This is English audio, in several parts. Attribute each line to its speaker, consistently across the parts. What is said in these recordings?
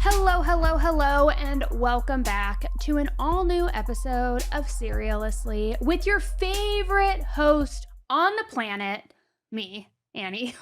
Speaker 1: Hello, hello, hello, and welcome back to an all-new episode of Seriously with your favorite host on the planet, me, Annie.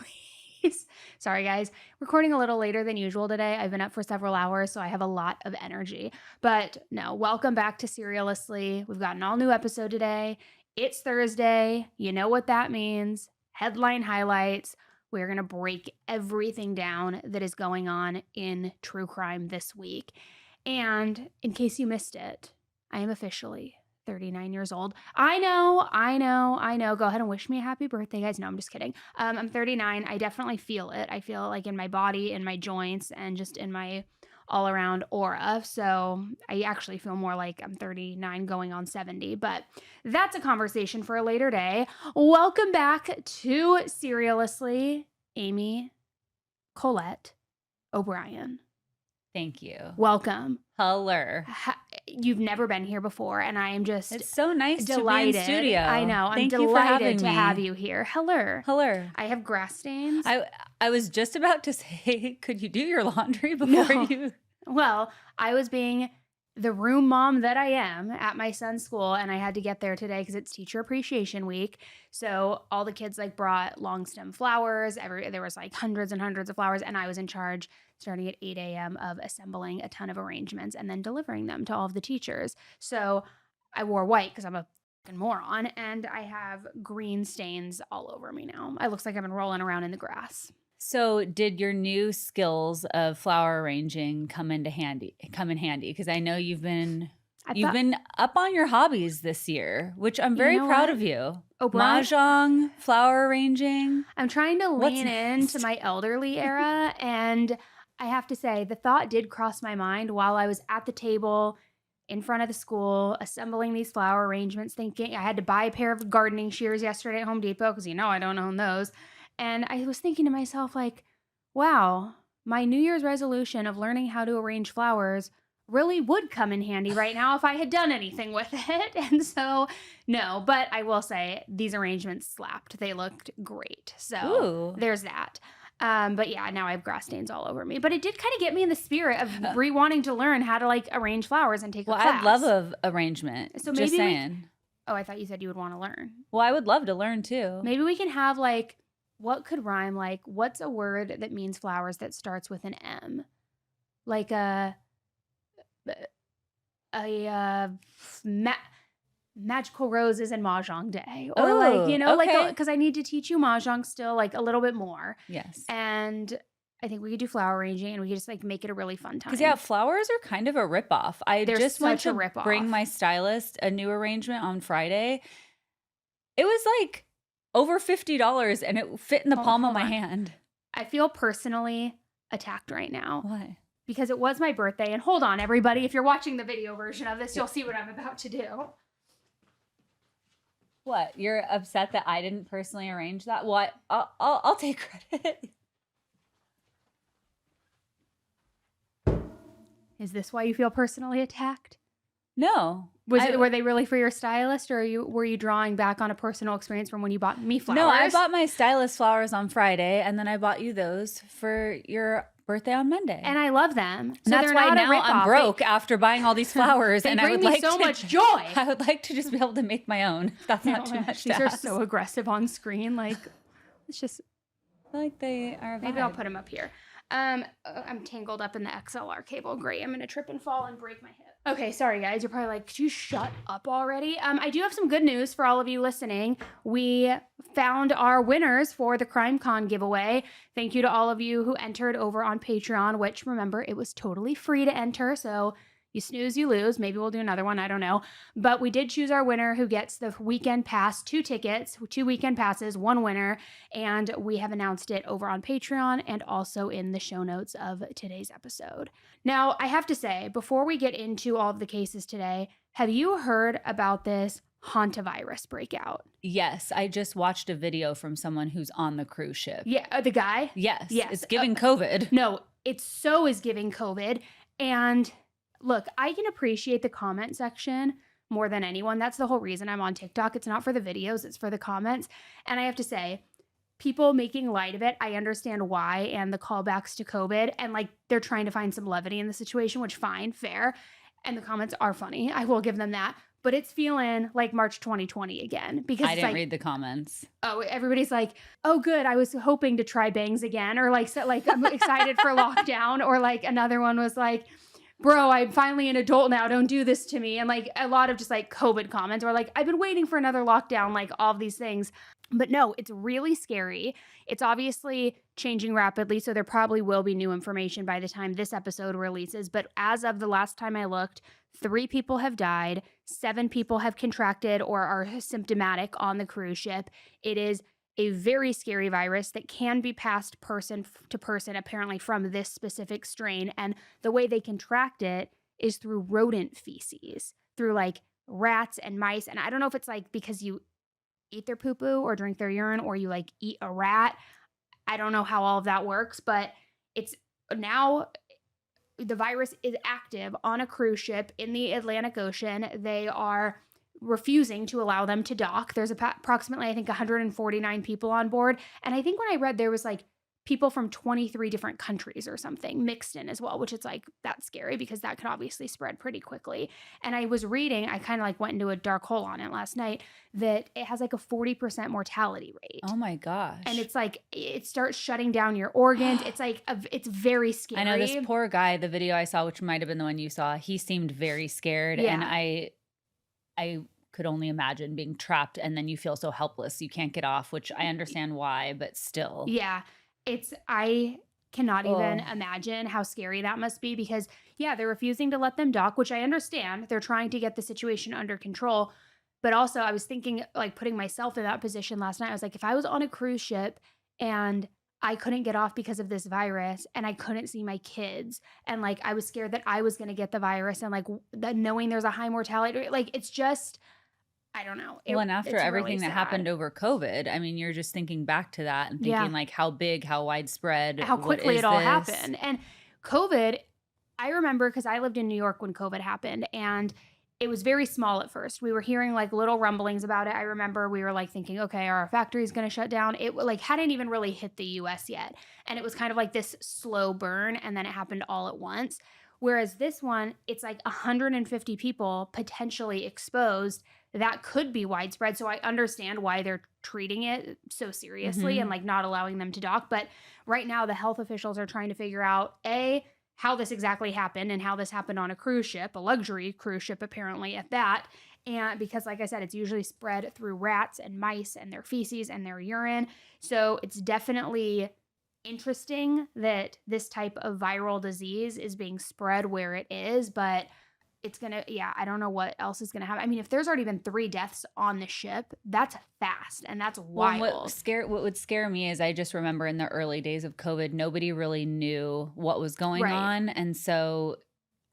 Speaker 1: Sorry, guys. Recording a little later than usual today. I've been up for several hours, so I have a lot of energy. But no, welcome back to Seriously. We've got an all-new episode today. It's Thursday. You know what that means. Headline highlights. We're going to break everything down that is going on in true crime this week. And in case you missed it, I am officially 39 years old. I know. Go ahead and wish me a happy birthday, guys. No, I'm just kidding. I'm 39. I definitely feel it. I feel it like in my body, in my joints, and just in my all-around aura. So I actually feel more like I'm 39 going on 70, but that's a conversation for a later day. Welcome back to Seriously, Amy Colette O'Brien.
Speaker 2: Thank you.
Speaker 1: Welcome.
Speaker 2: Hello.
Speaker 1: You've never been here before, and I am just
Speaker 2: It's so nice
Speaker 1: delighted.
Speaker 2: to be in studio.
Speaker 1: I know. I'm
Speaker 2: Thank you for
Speaker 1: delighted
Speaker 2: having
Speaker 1: to
Speaker 2: me.
Speaker 1: have you here. Hello.
Speaker 2: Hello.
Speaker 1: I have grass stains.
Speaker 2: I was just about to say, could you do your laundry before
Speaker 1: No.
Speaker 2: you?
Speaker 1: Well, I was being the room mom that I am at my son's school, and I had to get there today because it's Teacher Appreciation Week. So all the kids brought long stem flowers. There was hundreds and hundreds of flowers, and I was in charge starting at 8 a.m. of assembling a ton of arrangements and then delivering them to all of the teachers. So I wore white because I'm a fucking moron, and I have green stains all over me now. It looks like I've been rolling around in the grass.
Speaker 2: So did your new skills of flower arranging come in handy? Because I know you've been up on your hobbies this year, which I'm very proud of you. Mahjong, flower arranging.
Speaker 1: I'm trying to lean into my elderly era, and I have to say the thought did cross my mind while I was at the table in front of the school assembling these flower arrangements, thinking I had to buy a pair of gardening shears yesterday at Home Depot because I don't own those. And I was thinking to myself, wow, my New Year's resolution of learning how to arrange flowers really would come in handy right now if I had done anything with it. And so, no, but I will say these arrangements slapped. They looked great. So There's that. But yeah, now I have grass stains all over me. But it did kind of get me in the spirit of wanting to learn how to arrange flowers and take a class.
Speaker 2: I'd love an arrangement.
Speaker 1: So maybe
Speaker 2: just saying.
Speaker 1: I thought you said you would want to learn.
Speaker 2: Well, I would love to learn too.
Speaker 1: Maybe we can have what could rhyme? What's a word that means flowers that starts with an M? Magical roses and Mahjong day. Or because I need to teach you Mahjong still a little bit more.
Speaker 2: Yes.
Speaker 1: And I think we could do flower arranging and we could just make it a really fun time.
Speaker 2: Because flowers are kind of a ripoff.
Speaker 1: They're
Speaker 2: just went to
Speaker 1: rip-off.
Speaker 2: Bring my stylist a new arrangement on Friday. It was over $50 and it fit in the palm of my hand.
Speaker 1: I feel personally attacked right now.
Speaker 2: Why?
Speaker 1: Because it was my birthday. And hold on, everybody. If you're watching the video version of this, you'll see what I'm about to do.
Speaker 2: What? You're upset that I didn't personally arrange that? Well, I'll take credit.
Speaker 1: Is this why you feel personally attacked?
Speaker 2: No.
Speaker 1: Were they really for your stylist, or were you drawing back on a personal experience from when you bought me flowers?
Speaker 2: No, I bought my stylist flowers on Friday, and then I bought you those for your birthday on Monday.
Speaker 1: And I love them.
Speaker 2: So that's why now I'm broke after buying all these flowers.
Speaker 1: And I would like so much joy.
Speaker 2: I would like to just be able to make my own. That's not too much to ask.
Speaker 1: These are so aggressive on screen. It's just...
Speaker 2: I like they are.
Speaker 1: Maybe I'll put them up here. I'm tangled up in the XLR cable. Great. I'm going to trip and fall and break my hip. Okay, sorry guys. You're probably could you shut up already? I do have some good news for all of you listening. We found our winners for the Crime Con giveaway. Thank you to all of you who entered over on Patreon, which remember, it was totally free to enter. So you snooze, you lose. Maybe we'll do another one. I don't know. But we did choose our winner who gets the weekend pass, 2 tickets, 2 weekend passes, 1 winner. And we have announced it over on Patreon and also in the show notes of today's episode. Now, I have to say, before we get into all of the cases today, have you heard about this hantavirus breakout?
Speaker 2: Yes. I just watched a video from someone who's on the cruise ship.
Speaker 1: Yeah. The guy?
Speaker 2: Yes. It's giving COVID.
Speaker 1: No, it so is giving COVID. And look, I can appreciate the comment section more than anyone. That's the whole reason I'm on TikTok. It's not for the videos, it's for the comments. And I have to say, people making light of it, I understand why, and the callbacks to COVID, and like they're trying to find some levity in the situation, which fine, fair. And the comments are funny. I will give them that. But it's feeling like March 2020 again because
Speaker 2: I didn't read the comments.
Speaker 1: Oh, everybody's like, oh, good. I was hoping to try bangs again, or like, so, like I'm excited for lockdown, or like another one was like, bro, I'm finally an adult now. Don't do this to me. And like a lot of just like COVID comments, or like, I've been waiting for another lockdown, like all of these things. But no, it's really scary. It's obviously changing rapidly, so there probably will be new information by the time this episode releases. But as of the last time I looked, 3 people have died, 7 people have contracted or are symptomatic on the cruise ship. It is a very scary virus that can be passed person to person, apparently from this specific strain. And the way they contract it is through rodent feces, through like rats and mice. And I don't know if it's like because you eat their poo-poo or drink their urine or you like eat a rat. I don't know how all of that works, but it's now the virus is active on a cruise ship in the Atlantic Ocean. They are refusing to allow them to dock. There's approximately, I think, 149 people on board. And I think when I read there was like people from 23 different countries or something mixed in as well, which is like, that's scary because that could obviously spread pretty quickly. And I was reading, I kind of like went into a dark hole on it last night, that it has like a 40% mortality rate.
Speaker 2: Oh my gosh.
Speaker 1: And it's like, it starts shutting down your organs. It's like, it's very scary.
Speaker 2: I know this poor guy, the video I saw, which might've been the one you saw, he seemed very scared.
Speaker 1: Yeah.
Speaker 2: And I could only imagine being trapped and then you feel so helpless. You can't get off, which I understand why, but still.
Speaker 1: Yeah. I cannot even imagine how scary that must be because, yeah, they're refusing to let them dock, which I understand. They're trying to get the situation under control. But also, I was thinking, like, putting myself in that position last night. I was like, if I was on a cruise ship and I couldn't get off because of this virus and I couldn't see my kids and, like, I was scared that I was going to get the virus and, like, knowing there's a high mortality rate, like, it's just... I don't know.
Speaker 2: Well, and after everything that happened over COVID, I mean, you're just thinking back to that and thinking like how big, how widespread,
Speaker 1: how quickly it all happened. And COVID, I remember because I lived in New York when COVID happened and it was very small at first. We were hearing like little rumblings about it. I remember we were like thinking, okay, are our factories going to shut down? It like hadn't even really hit the US yet. And it was kind of like this slow burn and then it happened all at once. Whereas this one, it's like 150 people potentially exposed. That could be widespread. So I understand why they're treating it so seriously and like not allowing them to dock. But right now the health officials are trying to figure out how this exactly happened and how this happened on a cruise ship, a luxury cruise ship apparently at that. And because like I said, it's usually spread through rats and mice and their feces and their urine. So it's definitely interesting that this type of viral disease is being spread where it is, but it's gonna, I don't know what else is gonna happen. I mean, if there's already been 3 deaths on the ship, that's fast and that's wild.
Speaker 2: Well, what would scare me is I just remember in the early days of COVID, nobody really knew what was going on. And so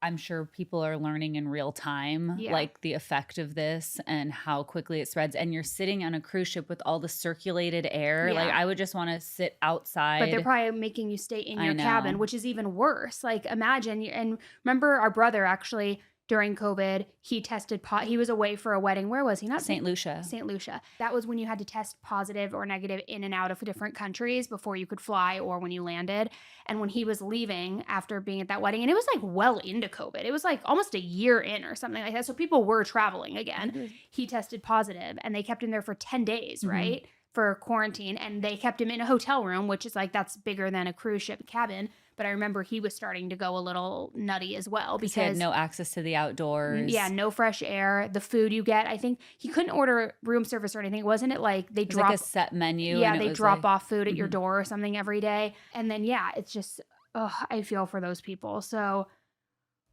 Speaker 2: I'm sure people are learning in real time, like the effect of this and how quickly it spreads. And you're sitting on a cruise ship with all the circulated air. Like I would just want to sit outside.
Speaker 1: But they're probably making you stay in your cabin, which is even worse. Like imagine, and remember our brother actually during COVID, he tested he was away for a wedding. Where was he? Not
Speaker 2: St. Lucia.
Speaker 1: St. Lucia. That was when you had to test positive or negative in and out of different countries before you could fly or when you landed. And when he was leaving after being at that wedding, and it was like well into COVID. It was like almost a year in or something like that. So people were traveling again. He tested positive and they kept him there for 10 days, right? For quarantine. And they kept him in a hotel room, which is like, that's bigger than a cruise ship cabin. But I remember he was starting to go a little nutty as well because
Speaker 2: he had no access to the outdoors.
Speaker 1: Yeah, no fresh air. The food you get, I think he couldn't order room service or anything. Wasn't it like they drop
Speaker 2: like a set menu?
Speaker 1: Yeah, they drop off food at your door or something every day. And then it's just I feel for those people. So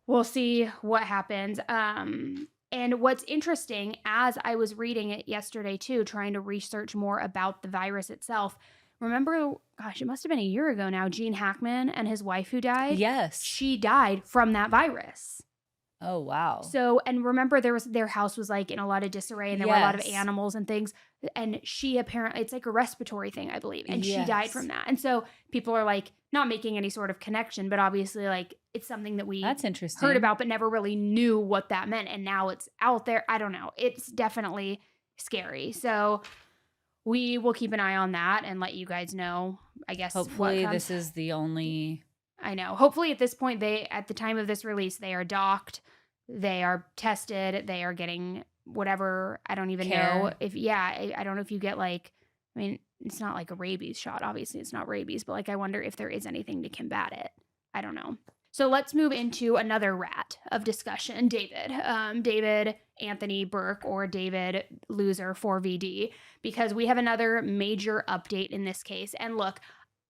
Speaker 1: we'll see what happens. And what's interesting, as I was reading it yesterday too, trying to research more about the virus itself. Remember, gosh, it must have been a year ago now, Gene Hackman and his wife who died?
Speaker 2: Yes.
Speaker 1: She died from that virus.
Speaker 2: Oh, wow.
Speaker 1: So, and remember their house was like in a lot of disarray and there were a lot of animals and things. And she apparently, it's like a respiratory thing, I believe. And she died from that. And so people are like not making any sort of connection, but obviously like it's something that we
Speaker 2: That's interesting.
Speaker 1: heard about, but never really knew what that meant. And now it's out there. I don't know. It's definitely scary. So we will keep an eye on that and let you guys know, I guess,
Speaker 2: hopefully this is the only...
Speaker 1: I know. Hopefully at this point, at the time of this release, they are docked, they are tested, they are getting whatever. I don't even know if, I don't know if you get like, I mean, it's not like a rabies shot. Obviously, it's not rabies, but like, I wonder if there is anything to combat it. I don't know. So let's move into another rat of discussion, David. David Anthony Burke, or David Loser 4vd, because we have another major update in this case. And look,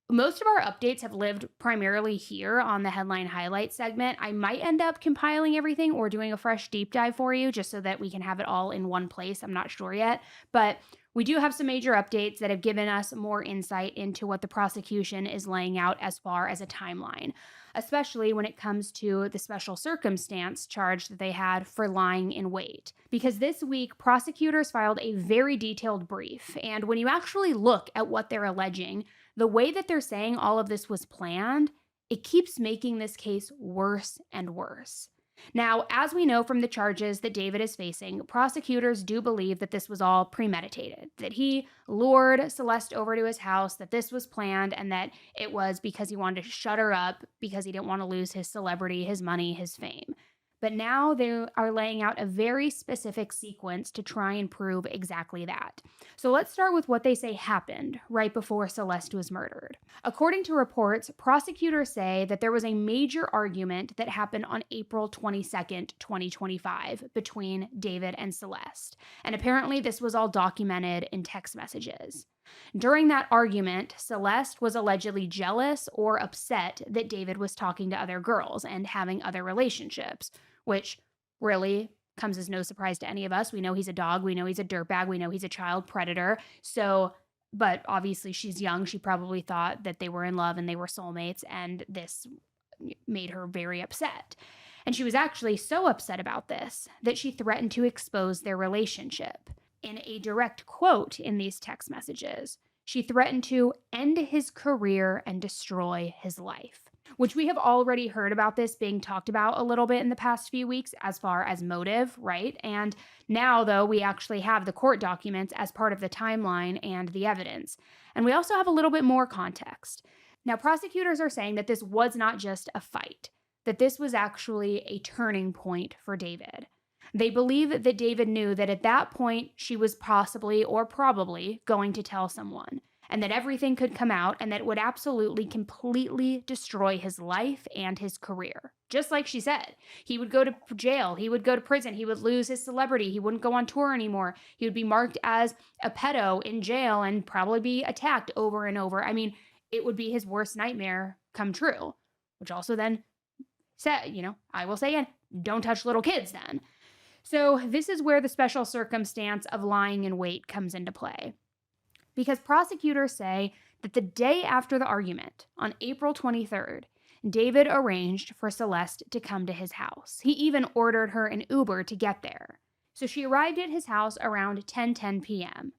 Speaker 1: most of our updates have lived primarily here on the headline highlight segment. I might end up compiling everything or doing a fresh deep dive for you just so that we can have it all in one place. I'm not sure yet, but we do have some major updates that have given us more insight into what the prosecution is laying out as far as a timeline, especially when it comes to the special circumstance charge that they had for lying in wait. Because this week, prosecutors filed a very detailed brief, and when you actually look at what they're alleging, the way that they're saying all of this was planned, it keeps making this case worse and worse. Now, as we know from the charges that David is facing, prosecutors do believe that this was all premeditated, that he lured Celeste over to his house, that this was planned, and that it was because he wanted to shut her up because he didn't want to lose his celebrity, his money, his fame. But now they are laying out a very specific sequence to try and prove exactly that. So let's start with what they say happened right before Celeste was murdered. According to reports, prosecutors say that there was a major argument that happened on April 22nd, 2025, between David and Celeste. And apparently this was all documented in text messages. During that argument, Celeste was allegedly jealous or upset that David was talking to other girls and having other relationships, which really comes as no surprise to any of us. We know he's a dog. We know he's a dirtbag. We know he's a child predator. So, but obviously she's young. She probably thought that they were in love and they were soulmates, and this made her very upset. And she was actually so upset about this that she threatened to expose their relationship. In a direct quote in these text messages, she threatened to end his career and destroy his life, which we have already heard about this being talked about a little bit in the past few weeks as far as motive, right? And now, though, we actually have the court documents as part of the timeline and the evidence. And we also have a little bit more context. Now, prosecutors are saying that this was not just a fight, that this was actually a turning point for David. They believe that David knew that at that point she was possibly or probably going to tell someone, and that everything could come out, and that it would absolutely completely destroy his life and his career. Just like she said, he would go to jail, he would go to prison, he would lose his celebrity, he wouldn't go on tour anymore, he would be marked as a pedo in jail and probably be attacked over and over. I mean, it would be his worst nightmare come true, which also then said, I will say again, don't touch little kids then. So this is where the special circumstance of lying in wait comes into play. Because prosecutors say that the day after the argument, on April 23rd, David arranged for Celeste to come to his house. He even ordered her an Uber to get there. So she arrived at his house around 10:10 p.m.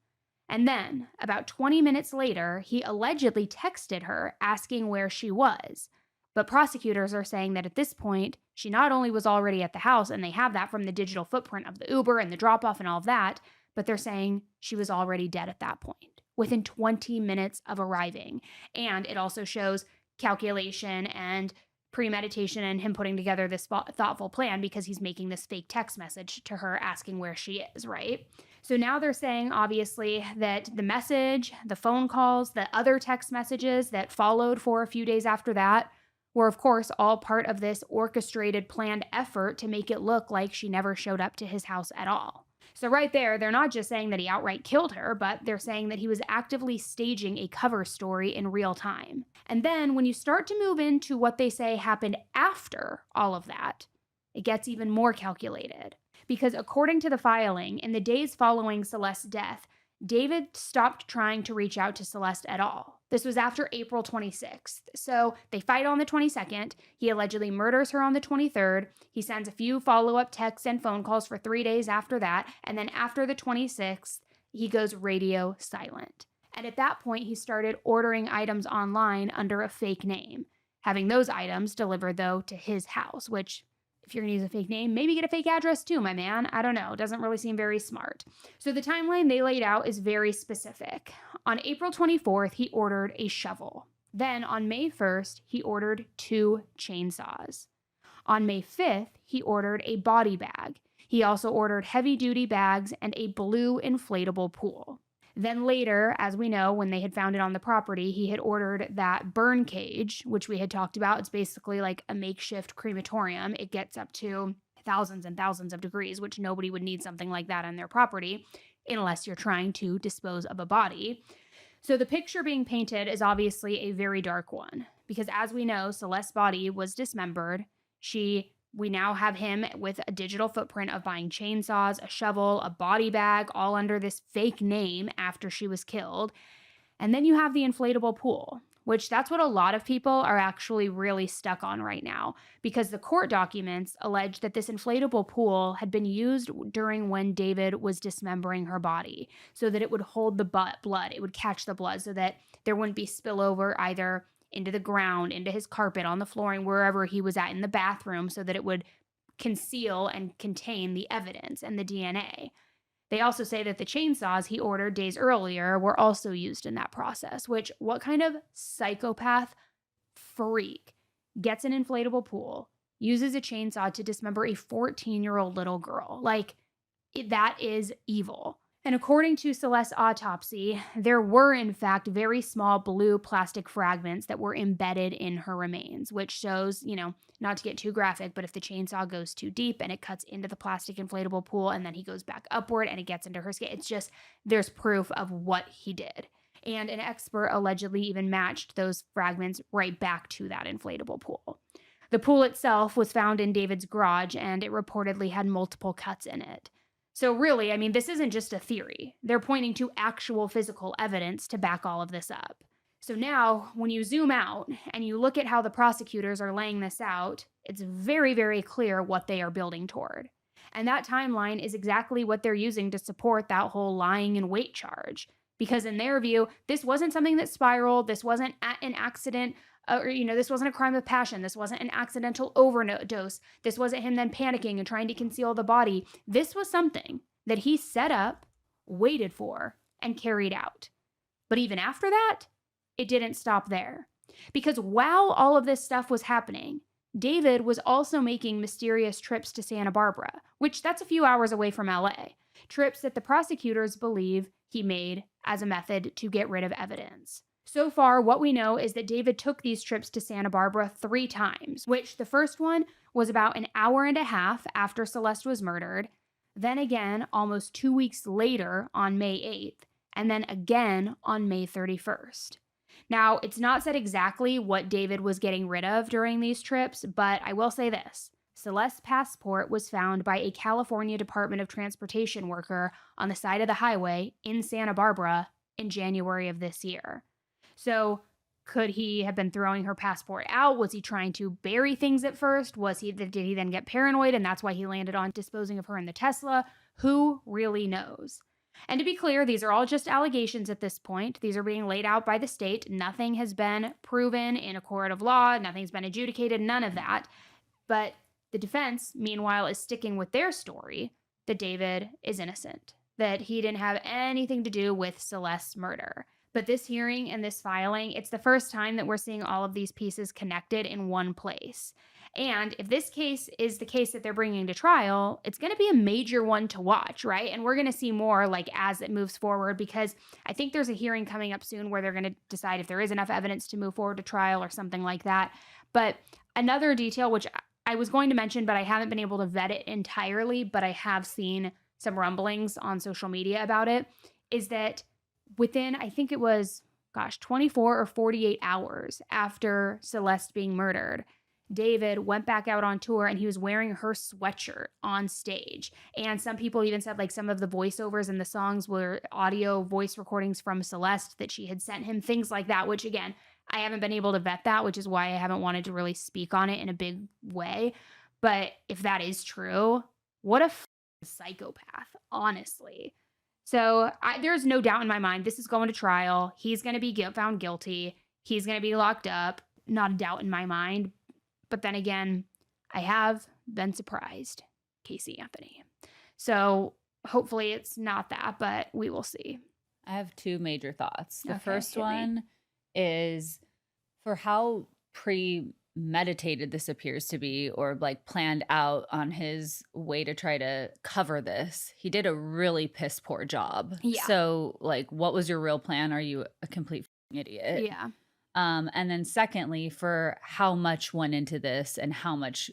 Speaker 1: And then, about 20 minutes later, he allegedly texted her asking where she was. But prosecutors are saying that at this point, she not only was already at the house, and they have that from the digital footprint of the Uber and the drop-off and all of that, but they're saying she was already dead at that point, within 20 minutes of arriving. And it also shows calculation and premeditation and him putting together this thoughtful plan because he's making this fake text message to her asking where she is, right? So now they're saying, obviously, that the message, the phone calls, the other text messages that followed for a few days after that were, of course, all part of this orchestrated, planned effort to make it look like she never showed up to his house at all. So right there, they're not just saying that he outright killed her, but they're saying that he was actively staging a cover story in real time. And then when you start to move into what they say happened after all of that, it gets even more calculated. Because according to the filing, in the days following Celeste's death, David stopped trying to reach out to Celeste at all. This was after April 26th. So they fight on the 22nd. He allegedly murders her on the 23rd. He sends a few follow-up texts and phone calls for 3 days after that. And then after the 26th, he goes radio silent. And at that point, he started ordering items online under a fake name, having those items delivered, though, to his house, which If you're going to use a fake name, maybe get a fake address too, my man. I don't know. It doesn't really seem very smart. So the timeline they laid out is very specific. On April 24th, he ordered a shovel. Then on May 1st, he ordered 2 chainsaws. On May 5th, he ordered a body bag. He also ordered heavy-duty bags and a blue inflatable pool. Then later, as we know, when they had found it on the property, he had ordered that burn cage, which we had talked about. It's basically like a makeshift crematorium. It gets up to thousands and thousands of degrees, which nobody would need something like that on their property unless you're trying to dispose of a body. So the picture being painted is obviously a very dark one because, as we know, Celeste's body was dismembered. We now have him with a digital footprint of buying chainsaws, a shovel, a body bag, all under this fake name after she was killed. And then you have the inflatable pool, which that's what a lot of people are actually really stuck on right now, because the court documents allege that this inflatable pool had been used during when David was dismembering her body so that it would hold the blood, it would catch the blood so that there wouldn't be spillover either into the ground, into his carpet, on the flooring, wherever he was at in the bathroom, so that it would conceal and contain the evidence and the DNA. They also say that the chainsaws he ordered days earlier were also used in that process, which, what kind of psychopath freak gets an inflatable pool, uses a chainsaw to dismember a 14-year-old little girl? Like, that is evil. And according to Celeste's autopsy, there were, in fact, very small blue plastic fragments that were embedded in her remains, which shows, not to get too graphic, but if the chainsaw goes too deep and it cuts into the plastic inflatable pool and then he goes back upward and it gets into her skin, it's just, there's proof of what he did. And an expert allegedly even matched those fragments right back to that inflatable pool. The pool itself was found in David's garage, and it reportedly had multiple cuts in it. So really, this isn't just a theory. They're pointing to actual physical evidence to back all of this up. So now, when you zoom out and you look at how the prosecutors are laying this out, it's very, very clear what they are building toward. And that timeline is exactly what they're using to support that whole lying in wait charge. Because in their view, this wasn't something that spiraled. This wasn't an accident. This wasn't a crime of passion. This wasn't an accidental overdose. This wasn't him then panicking and trying to conceal the body. This was something that he set up, waited for, and carried out. But even after that, it didn't stop there. Because while all of this stuff was happening, David was also making mysterious trips to Santa Barbara, which that's a few hours away from LA. Trips that the prosecutors believe he made as a method to get rid of evidence. So far, what we know is that David took these trips to Santa Barbara 3 times, which the first one was about an hour and a half after Celeste was murdered, then again almost 2 weeks later on May 8th, and then again on May 31st. Now, it's not said exactly what David was getting rid of during these trips, but I will say this. Celeste's passport was found by a California Department of Transportation worker on the side of the highway in Santa Barbara in January of this year. So could he have been throwing her passport out? Was he trying to bury things at first? Did he then get paranoid and that's why he landed on disposing of her in the Tesla? Who really knows? And to be clear, these are all just allegations at this point. These are being laid out by the state. Nothing has been proven in a court of law. Nothing's been adjudicated, none of that. But the defense, meanwhile, is sticking with their story that David is innocent, that he didn't have anything to do with Celeste's murder. But this hearing and this filing, it's the first time that we're seeing all of these pieces connected in one place. And if this case is the case that they're bringing to trial, it's going to be a major one to watch, right? And we're going to see more as it moves forward, because I think there's a hearing coming up soon where they're going to decide if there is enough evidence to move forward to trial or something like that. But another detail, which I was going to mention, but I haven't been able to vet it entirely, but I have seen some rumblings on social media about it, is that within, I think it was, 24 or 48 hours after Celeste being murdered, David went back out on tour and he was wearing her sweatshirt on stage. And some people even said some of the voiceovers in the songs were audio voice recordings from Celeste that she had sent him, things like that, which again, I haven't been able to vet that, which is why I haven't wanted to really speak on it in a big way. But if that is true, what a psychopath, honestly. So there's no doubt in my mind this is going to trial. He's going to be found guilty. He's going to be locked up. Not a doubt in my mind. But then again, I have been surprised, Casey Anthony. So hopefully it's not that, but we will see.
Speaker 2: I have two major thoughts. The first one is for how premeditated this appears to be, or like planned out on his way to try to cover this. He did a really piss poor job.
Speaker 1: Yeah.
Speaker 2: So like, what was your real plan? Are you a complete idiot?
Speaker 1: Yeah.
Speaker 2: And then secondly, for how much went into this and how much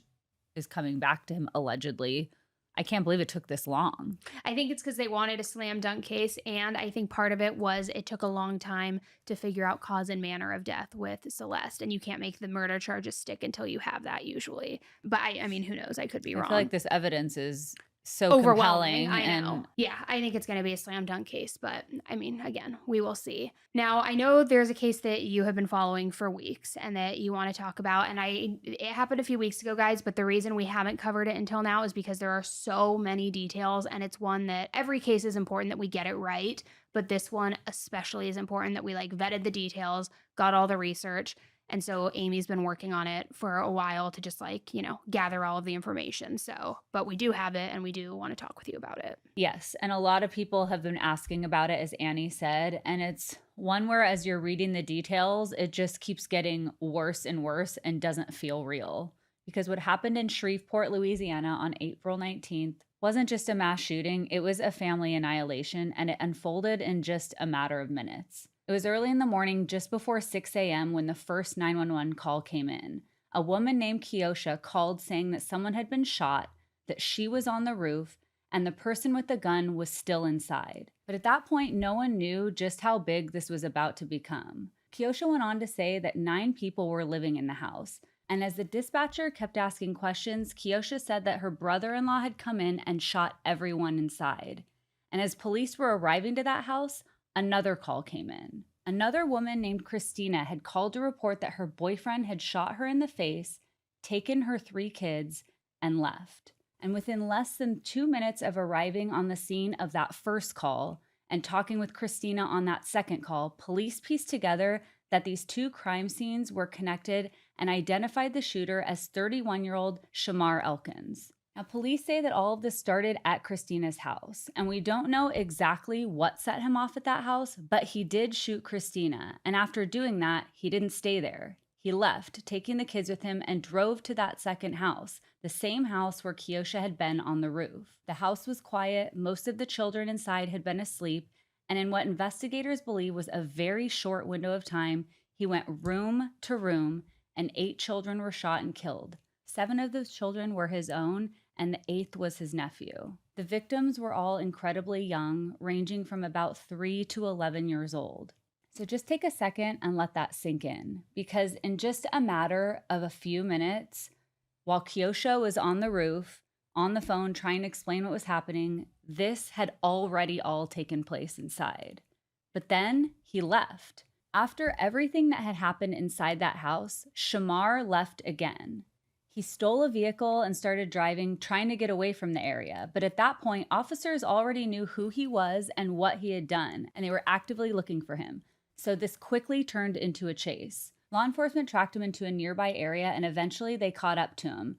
Speaker 2: is coming back to him allegedly. I can't believe it took this long.
Speaker 1: I think it's because they wanted a slam dunk case. And I think part of it was it took a long time to figure out cause and manner of death with Celeste. And you can't make the murder charges stick until you have that usually. But I mean, who knows? I could be wrong.
Speaker 2: I feel like this evidence is so overwhelming.
Speaker 1: I know. Yeah, I think it's going to be a slam dunk case, but I mean, again, we will see. Now, I know there's a case that you have been following for weeks and that you want to talk about, and it happened a few weeks ago, guys, but the reason we haven't covered it until now is because there are so many details, and it's one that every case is important that we get it right, but this one especially is important that we like vetted the details, got all the research. And so Amy's been working on it for a while to just like, gather all of the information. So, but we do have it and we do want to talk with you about it.
Speaker 2: Yes. And a lot of people have been asking about it, as Annie said. And it's one where as you're reading the details, it just keeps getting worse and worse and doesn't feel real. Because what happened in Shreveport, Louisiana on April 19th wasn't just a mass shooting. It was a family annihilation, and it unfolded in just a matter of minutes. It was early in the morning, just before 6 a.m., when the first 911 call came in. A woman named Kiosha called saying that someone had been shot, that she was on the roof, and the person with the gun was still inside. But at that point, no one knew just how big this was about to become. Kiosha went on to say that 9 people were living in the house. And as the dispatcher kept asking questions, Kiosha said that her brother-in-law had come in and shot everyone inside. And as police were arriving to that house, another call came in. Another woman named Christina had called to report that her boyfriend had shot her in the face, taken her 3 kids, and left. And within less than 2 minutes of arriving on the scene of that first call and talking with Christina on that second call, police pieced together that these 2 crime scenes were connected and identified the shooter as 31-year-old Shamar Elkins. Now, police say that all of this started at Christina's house, and we don't know exactly what set him off at that house, but he did shoot Christina, and after doing that, he didn't stay there. He left, taking the kids with him, and drove to that second house, the same house where Kiosha had been on the roof. The house was quiet, most of the children inside had been asleep, and in what investigators believe was a very short window of time, he went room to room, and 8 children were shot and killed. 7 of those children were his own, and the 8th was his nephew. The victims were all incredibly young, ranging from about 3 to 11 years old. So just take a second and let that sink in, because in just a matter of a few minutes, while Kiosha was on the roof, on the phone trying to explain what was happening, this had already all taken place inside. But then he left. After everything that had happened inside that house, Shamar left again. He stole a vehicle and started driving, trying to get away from the area. But at that point, officers already knew who he was and what he had done, and they were actively looking for him. So this quickly turned into a chase. Law enforcement tracked him into a nearby area, and eventually they caught up to him.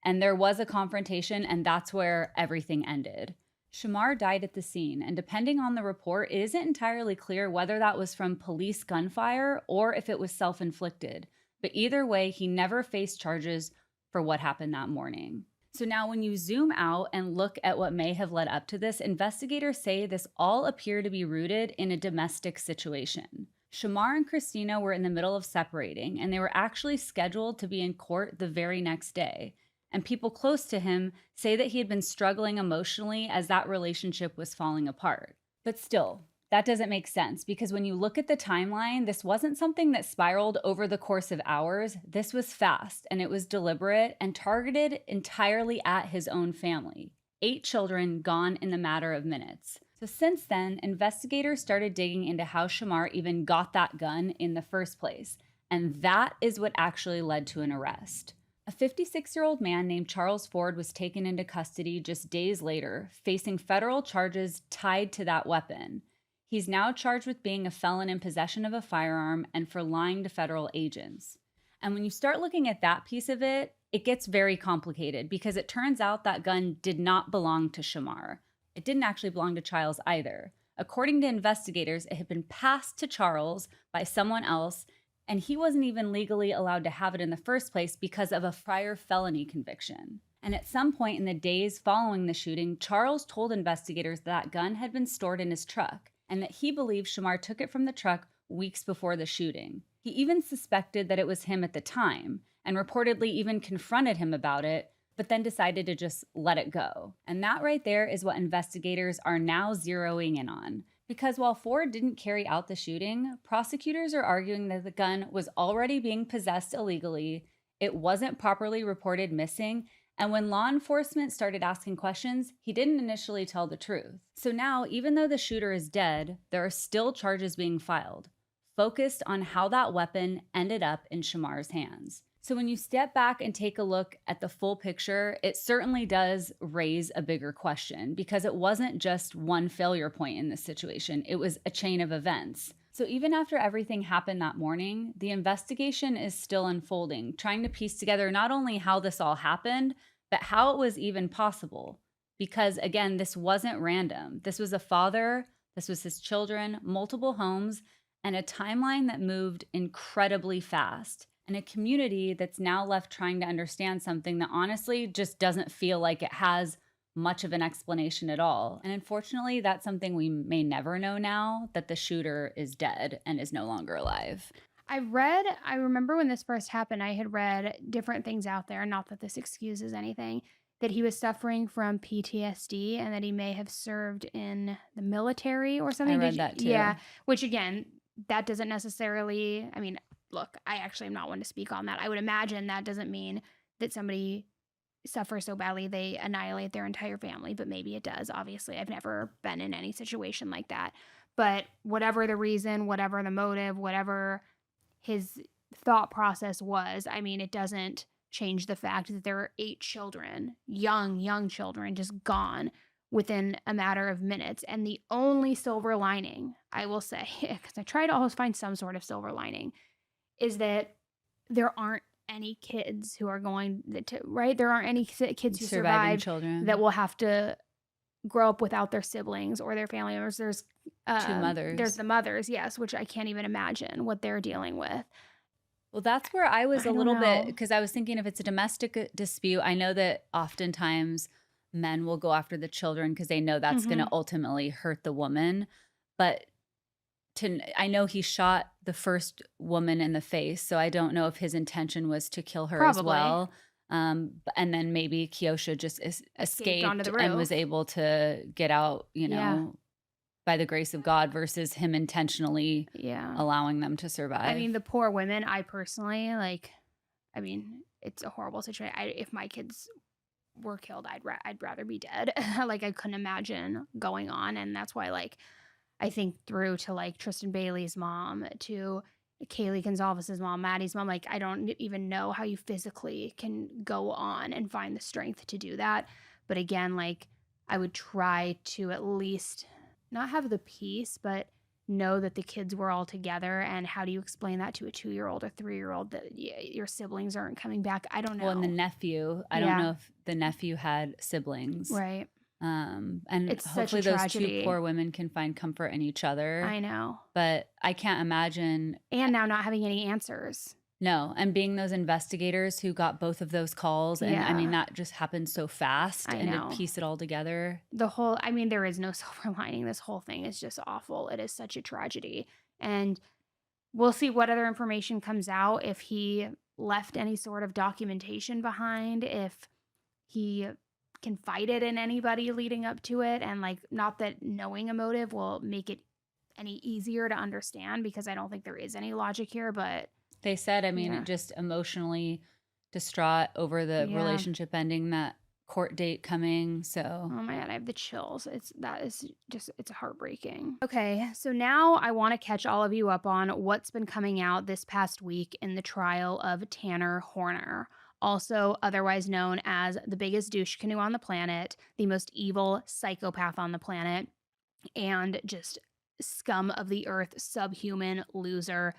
Speaker 2: And there was a confrontation, and that's where everything ended. Shamar died at the scene, and depending on the report, it isn't entirely clear whether that was from police gunfire or if it was self-inflicted. But either way, he never faced charges for what happened that morning. So now when you zoom out and look at what may have led up to this, investigators say this all appear to be rooted in a domestic situation. Shamar and Christina were in the middle of separating, and they were actually scheduled to be in court the very next day. And people close to him say that he had been struggling emotionally as that relationship was falling apart. But still, that doesn't make sense, because when you look at the timeline, this wasn't something that spiraled over the course of hours. This was fast, and it was deliberate and targeted entirely at his own family. 8 children gone in the matter of minutes. So since then, investigators started digging into how Shamar even got that gun in the first place. And that is what actually led to an arrest. A 56-year-old man named Charles Ford was taken into custody just days later, facing federal charges tied to that weapon. He's now charged with being a felon in possession of a firearm and for lying to federal agents. And when you start looking at that piece of it, it gets very complicated because it turns out that gun did not belong to Shamar. It didn't actually belong to Charles either. According to investigators, it had been passed to Charles by someone else, and he wasn't even legally allowed to have it in the first place because of a prior felony conviction. And at some point in the days following the shooting, Charles told investigators that gun had been stored in his truck and that he believed Shamar took it from the truck weeks before the shooting. He even suspected that it was him at the time and reportedly even confronted him about it, but then decided to just let it go. And that right there is what investigators are now zeroing in on. Because while Ford didn't carry out the shooting, prosecutors are arguing that the gun was already being possessed illegally, it wasn't properly reported missing, and when law enforcement started asking questions, he didn't initially tell the truth. So now, even though the shooter is dead, there are still charges being filed, focused on how that weapon ended up in Shamar's hands. So when you step back and take a look at the full picture, it certainly does raise a bigger question because it wasn't just one failure point in this situation. It was a chain of events. So even after everything happened that morning, the investigation is still unfolding, trying to piece together not only how this all happened, but how it was even possible. Because again, this wasn't random. This was a father, this was his children, multiple homes, and a timeline that moved incredibly fast. And a community that's now left trying to understand something that honestly just doesn't feel like it has much of an explanation at all. And unfortunately, that's something we may never know now, that the shooter is dead and is no longer alive.
Speaker 1: I remember when this first happened, I had read different things out there, not that this excuses anything, that he was suffering from PTSD and that he may have served in the military or something.
Speaker 2: I read that too.
Speaker 1: Yeah, which again, that doesn't necessarily, I mean, look, I actually am not one to speak on that. I would imagine that doesn't mean that somebody suffers so badly they annihilate their entire family, but maybe it does. Obviously, I've never been in any situation like that. But whatever the reason, whatever the motive, whatever his thought process was, I mean, it doesn't change the fact that there are 8 children, young children, just gone within a matter of minutes. And the only silver lining, I will say, because I try to always find some sort of silver lining, is that there aren't any kids who are going to, right? There aren't any kids who survive
Speaker 2: children
Speaker 1: that will have to grow up without their siblings or their family members. There's
Speaker 2: 2 mothers.
Speaker 1: There's the mothers, yes, which I can't even imagine what they're dealing with.
Speaker 2: Well, that's where I was a little bit, because I was thinking if it's a domestic dispute, I know that oftentimes men will go after the children because they know that's going to ultimately hurt the woman. But I know he shot the first woman in the face, so I don't know if his intention was to kill her as well. And then maybe Kiosha just escaped
Speaker 1: onto the roof
Speaker 2: and was able to get out, by the grace of God, versus him intentionally allowing them to survive.
Speaker 1: I mean, the poor women, I personally, it's a horrible situation. If my kids were killed, I'd rather be dead. I couldn't imagine going on. And that's why, I think through to Tristan Bailey's mom, to Kaylee Gonzalez's mom, Maddie's mom, I don't even know how you physically can go on and find the strength to do that. But again, I would try to at least not have the peace, but know that the kids were all together. And how do you explain that to a 2-year-old or 3-year-old that your siblings aren't coming back? I don't know.
Speaker 2: Well, and the nephew, I don't know if the nephew had siblings.
Speaker 1: Right.
Speaker 2: And
Speaker 1: it's
Speaker 2: hopefully those 2 poor women can find comfort in each other.
Speaker 1: I know.
Speaker 2: But I can't imagine.
Speaker 1: And now not having any answers.
Speaker 2: No. And being those investigators who got both of those calls. And I mean, that just happened so fast.
Speaker 1: I know.
Speaker 2: To piece it all together.
Speaker 1: There is no silver lining. This whole thing is just awful. It is such a tragedy. And we'll see what other information comes out. If he left any sort of documentation behind, if he confided in anybody leading up to it, and not that knowing a motive will make it any easier to understand, because I don't think there is any logic here, but
Speaker 2: they said, just emotionally distraught over the relationship ending, that court date coming. So,
Speaker 1: oh my God, I have the chills. It's heartbreaking. Okay, so now I want to catch all of you up on what's been coming out this past week in the trial of Tanner Horner, also otherwise known as the biggest douche canoe on the planet, the most evil psychopath on the planet, and just scum of the earth, subhuman, loser,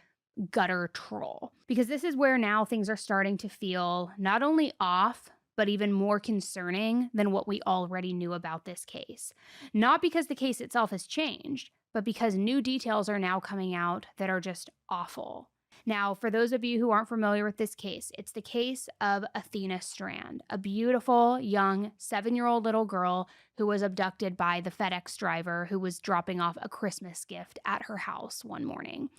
Speaker 1: gutter troll. Because this is where now things are starting to feel not only off, but even more concerning than what we already knew about this case. Not because the case itself has changed, but because new details are now coming out that are just awful. Now, for those of you who aren't familiar with this case, it's the case of Athena Strand, a beautiful, young, 7-year-old little girl who was abducted by the FedEx driver who was dropping off a Christmas gift at her house one morning.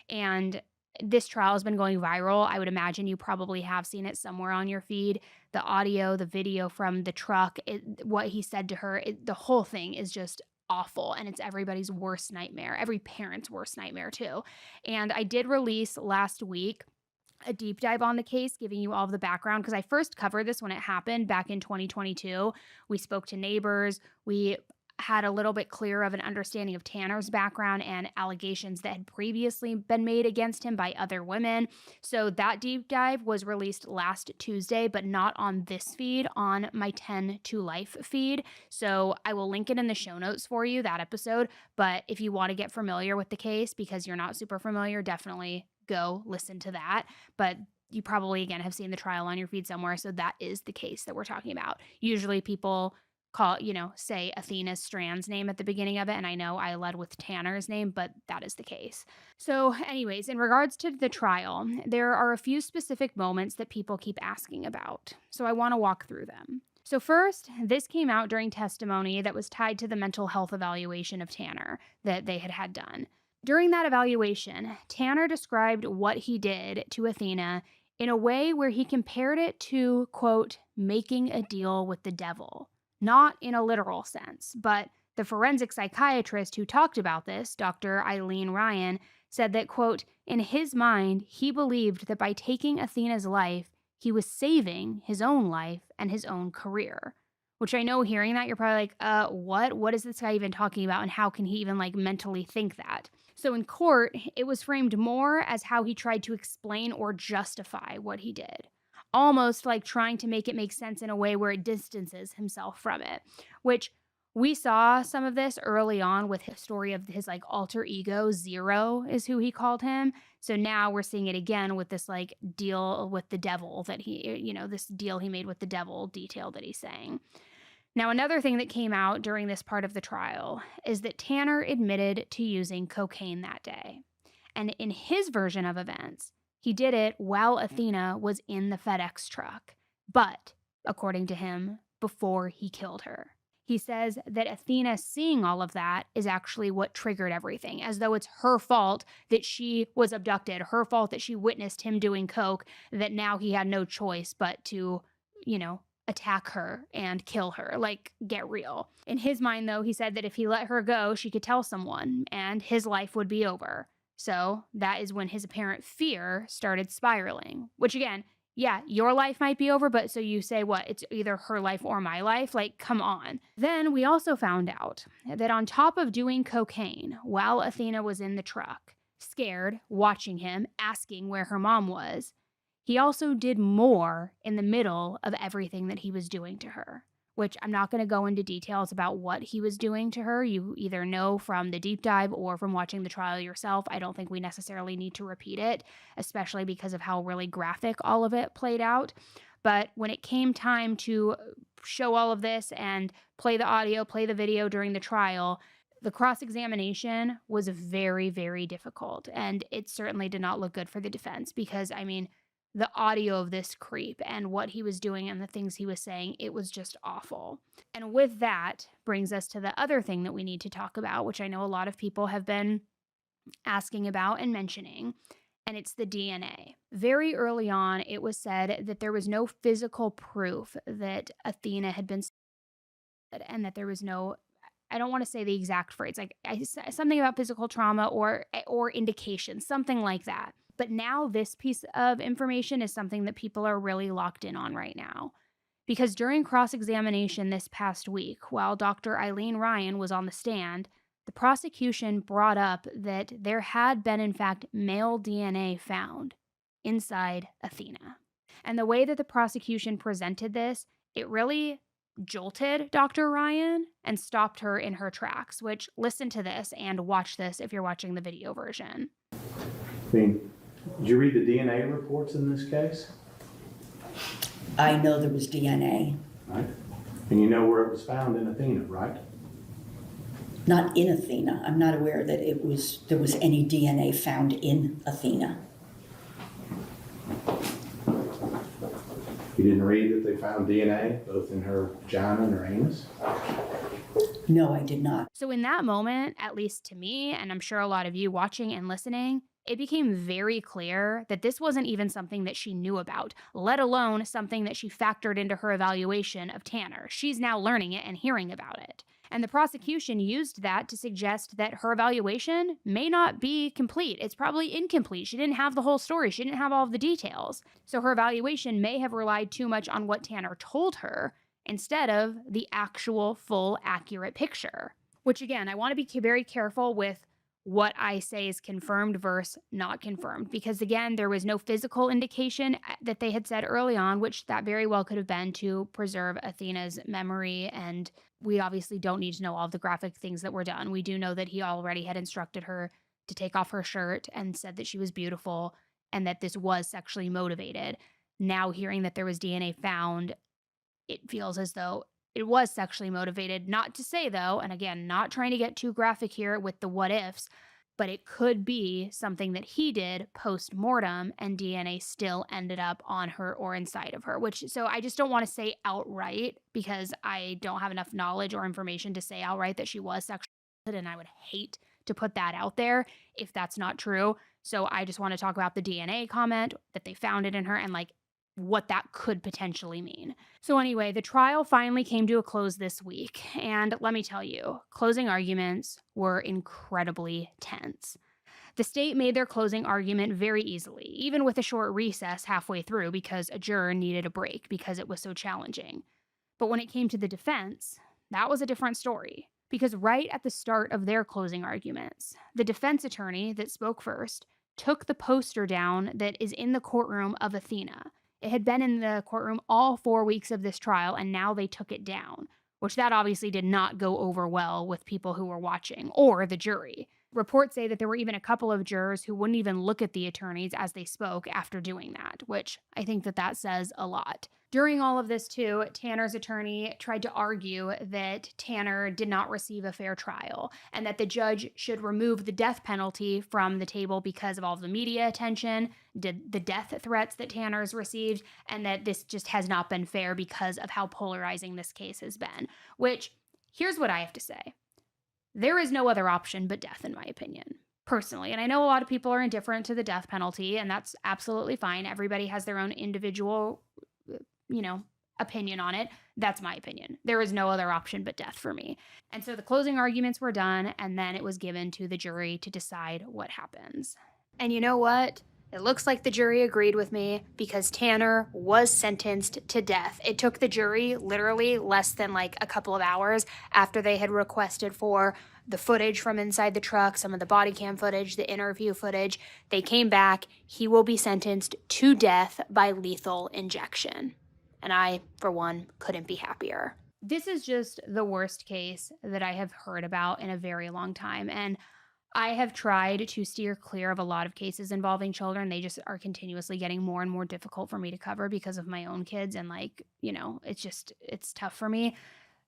Speaker 1: And this trial has been going viral. I would imagine you probably have seen it somewhere on your feed. The audio, the video from the truck, what he said to her, the whole thing is just awful, and it's everybody's worst nightmare, every parent's worst nightmare too. And I did release last week a deep dive on the case, giving you all of the background, because I first covered this when it happened back in 2022. We spoke to neighbors. We had a little bit clearer of an understanding of Tanner's background and allegations that had previously been made against him by other women. So that deep dive was released last Tuesday, but not on this feed, on my 10 to Life feed. So I will link it in the show notes for you, that episode. But if you want to get familiar with the case, because you're not super familiar, definitely go listen to that. But you probably, again, have seen the trial on your feed somewhere. So that is the case that we're talking about. Usually people say Athena Strand's name at the beginning of it. And I know I led with Tanner's name, but that is the case. So anyways, in regards to the trial, there are a few specific moments that people keep asking about. So I want to walk through them. So first, this came out during testimony that was tied to the mental health evaluation of Tanner that they had done. During that evaluation, Tanner described what he did to Athena in a way where he compared it to, quote, making a deal with the devil. Not in a literal sense, but the forensic psychiatrist who talked about this, Dr. Eileen Ryan, said that, quote, in his mind, he believed that by taking Athena's life, he was saving his own life and his own career. Which I know, hearing that, you're probably like, what? What is this guy even talking about, and how can he even mentally think that? So in court, it was framed more as how he tried to explain or justify what he did. Almost like trying to make it make sense in a way where it distances himself from it, which we saw some of this early on with his story of his alter ego. Zero is who he called him. So now we're seeing it again with this deal with the devil that he, this deal he made with the devil detail that he's saying. Now, another thing that came out during this part of the trial is that Tanner admitted to using cocaine that day. And in his version of events, he did it while Athena was in the FedEx truck, but, according to him, before he killed her. He says that Athena seeing all of that is actually what triggered everything, as though it's her fault that she was abducted, her fault that she witnessed him doing coke, that now he had no choice but to, attack her and kill her. Get real. In his mind, though, he said that if he let her go, she could tell someone, and his life would be over. So that is when his apparent fear started spiraling, which again, yeah, your life might be over, but so you say what? It's either her life or my life? Come on. Then we also found out that on top of doing cocaine while Athena was in the truck, scared, watching him, asking where her mom was, he also did more in the middle of everything that he was doing to her. Which I'm not going to go into details about what he was doing to her. You either know from the deep dive or from watching the trial yourself. I don't think we necessarily need to repeat it, especially because of how really graphic all of it played out. But when it came time to show all of this and play the audio, play the video during the trial, the cross-examination was very, very difficult. And it certainly did not look good for the defense because, the audio of this creep and what he was doing and the things he was saying, it was just awful. And with that brings us to the other thing that we need to talk about, which I know a lot of people have been asking about and mentioning, and it's the DNA. Very early on, it was said that there was no physical proof that Athena had been and that there was no, I don't want to say the exact phrase, something about physical trauma or indication, something like that. But now this piece of information is something that people are really locked in on right now. Because during cross-examination this past week, while Dr. Eileen Ryan was on the stand, the prosecution brought up that there had been, in fact, male DNA found inside Athena. And the way that the prosecution presented this, it really jolted Dr. Ryan and stopped her in her tracks, which, listen to this and watch this if you're watching the video version.
Speaker 3: Did you read the DNA reports in this case?
Speaker 4: I know there was DNA.
Speaker 3: Right. And you know where it was found in Athena, right?
Speaker 4: Not in Athena. I'm not aware that there was any DNA found in Athena.
Speaker 3: You didn't read that they found DNA both in her vagina and her anus?
Speaker 4: No, I did not.
Speaker 1: So in that moment, at least to me, and I'm sure a lot of you watching and listening, it became very clear that this wasn't even something that she knew about, let alone something that she factored into her evaluation of Tanner. She's now learning it and hearing about it. And the prosecution used that to suggest that her evaluation may not be complete. It's probably incomplete. She didn't have the whole story. She didn't have all of the details. So her evaluation may have relied too much on what Tanner told her instead of the actual full accurate picture. Which again, I want to be very careful with what I say is confirmed versus not confirmed. Because again, there was no physical indication that they had said early on, which that very well could have been to preserve Athena's memory. And we obviously don't need to know all of the graphic things that were done. We do know that he already had instructed her to take off her shirt and said that she was beautiful and that this was sexually motivated. Now hearing that there was DNA found, it feels as though it was sexually motivated. Not to say, though, and again, not trying to get too graphic here with the what ifs, but it could be something that he did post-mortem and DNA still ended up on her or inside of her, so I just don't want to say outright because I don't have enough knowledge or information to say outright that she was sexually assaulted, and I would hate to put that out there if that's not true. So I just want to talk about the DNA comment, that they found it in her, and what that could potentially mean. So anyway, the trial finally came to a close this week, and let me tell you, closing arguments were incredibly tense. The state made their closing argument very easily, even with a short recess halfway through because a juror needed a break because it was so challenging. But when it came to the defense, that was a different story. Because right at the start of their closing arguments, the defense attorney that spoke first took the poster down that is in the courtroom of Athena. It had been in the courtroom all 4 weeks of this trial, and now they took it down, which that obviously did not go over well with people who were watching or the jury. Reports say that there were even a couple of jurors who wouldn't even look at the attorneys as they spoke after doing that, which I think that says a lot. During all of this, too, Tanner's attorney tried to argue that Tanner did not receive a fair trial and that the judge should remove the death penalty from the table because of all of the media attention, the death threats that Tanner's received, and that this just has not been fair because of how polarizing this case has been. Which, here's what I have to say. There is no other option but death, in my opinion. Personally, and I know a lot of people are indifferent to the death penalty, and that's absolutely fine. Everybody has their own individual opinion on it. That's my opinion. There is no other option but death for me. And so the closing arguments were done, and then it was given to the jury to decide what happens. And you know what? It looks like the jury agreed with me because Tanner was sentenced to death. It took the jury literally less than a couple of hours after they had requested for the footage from inside the truck, some of the body cam footage, the interview footage. They came back. He will be sentenced to death by lethal injection. And I, for one, couldn't be happier. This is just the worst case that I have heard about in a very long time. And I have tried to steer clear of a lot of cases involving children. They just are continuously getting more and more difficult for me to cover because of my own kids. And it's tough for me.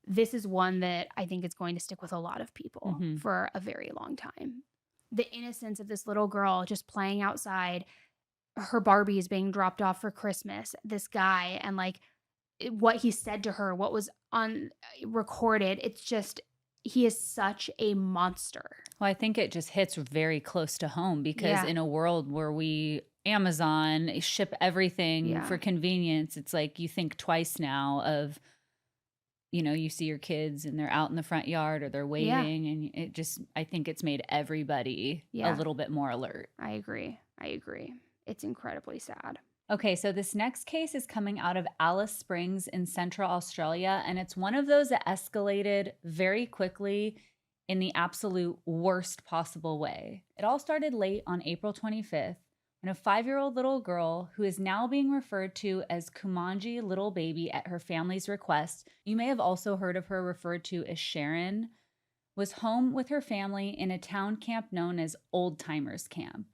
Speaker 1: This is one that I think is going to stick with a lot of people for a very long time. The innocence of this little girl just playing outside, her Barbies being dropped off for Christmas, this guy, and what he said to her, what was on recorded. It's just, he is such a monster.
Speaker 2: Well, I think it just hits very close to home because in a world where we Amazon ship everything for convenience, it's like you think twice now of, you see your kids and they're out in the front yard or they're waiting, and it just, I think it's made everybody a little bit more alert.
Speaker 1: I agree. It's incredibly sad.
Speaker 2: Okay, so this next case is coming out of Alice Springs in Central Australia, and it's one of those that escalated very quickly in the absolute worst possible way. It all started late on April 25th when a 5-year-old little girl, who is now being referred to as Kumanjayi little baby at her family's request, you may have also heard of her referred to as Sharon, was home with her family in a town camp known as Old Timers Camp.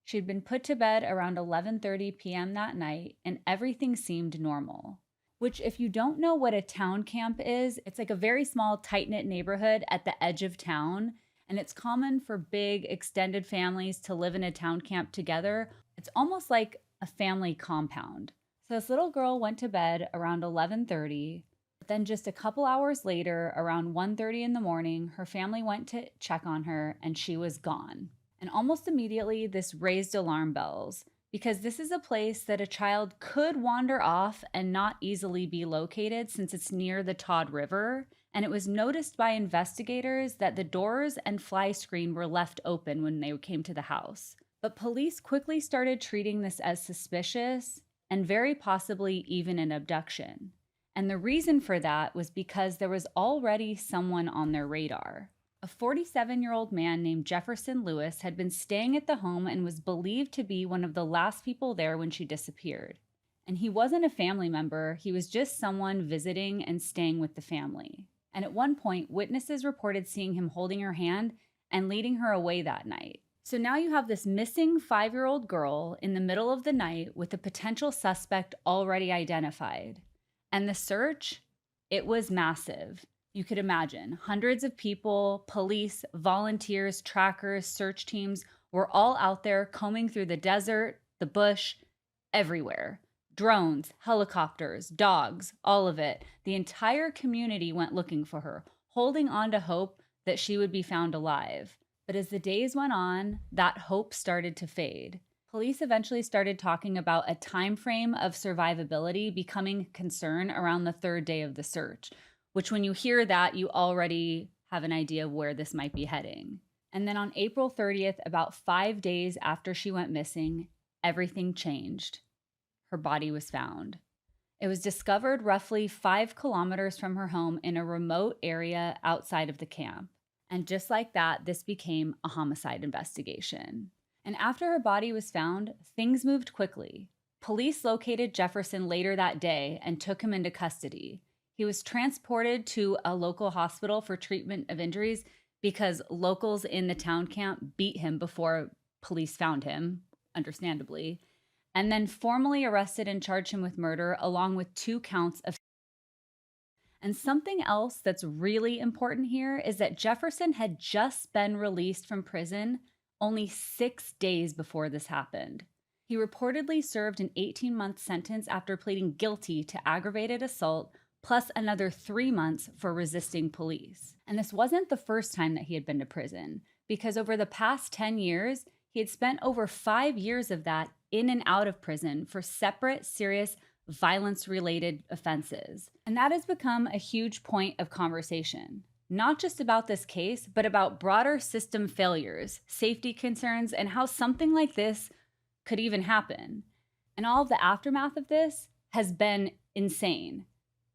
Speaker 2: She had been put to bed around 11:30 p.m. that night, and everything seemed normal. Which, if you don't know what a town camp is, it's like a very small, tight-knit neighborhood at the edge of town, and it's common for big, extended families to live in a town camp together. It's almost like a family compound. So this little girl went to bed around 11:30, but then just a couple hours later, around 1:30 in the morning, her family went to check on her, and she was gone. And almost immediately, this raised alarm bells, because this is a place that a child could wander off and not easily be located since it's near the Todd River. And it was noticed by investigators that the doors and fly screen were left open when they came to the house. But police quickly started treating this as suspicious and very possibly even an abduction. And the reason for that was because there was already someone on their radar. A 47-year-old man named Jefferson Lewis had been staying at the home and was believed to be one of the last people there when she disappeared. And he wasn't a family member, he was just someone visiting and staying with the family. And at one point, witnesses reported seeing him holding her hand and leading her away that night. So now you have this missing 5-year-old girl in the middle of the night with a potential suspect already identified. And the search, it was massive. You could imagine hundreds of people, police, volunteers, trackers, search teams were all out there combing through the desert, the bush, everywhere. Drones, helicopters, dogs, all of it. The entire community went looking for her, holding on to hope that she would be found alive. But as the days went on, that hope started to fade. Police eventually started talking about a time frame of survivability becoming a concern around the third day of the search, which when you hear that, you already have an idea of where this might be heading. And then on April 30th, about 5 days after she went missing, everything changed. Her body was found. It was discovered roughly 5 kilometers from her home in a remote area outside of the camp. And just like that, this became a homicide investigation. And after her body was found, things moved quickly. Police located Jefferson later that day and took him into custody. He was transported to a local hospital for treatment of injuries because locals in the town camp beat him before police found him, understandably, and then formally arrested and charged him with murder along with 2 counts of. And something else that's really important here is that Jefferson had just been released from prison only 6 days before this happened. He reportedly served an 18-month sentence after pleading guilty to aggravated assault, plus another 3 months for resisting police. And this wasn't the first time that he had been to prison, because over the past 10 years, he had spent over 5 years of that in and out of prison for separate, serious, violence-related offenses. And that has become a huge point of conversation, not just about this case, but about broader system failures, safety concerns, and how something like this could even happen. And all of the aftermath of this has been insane.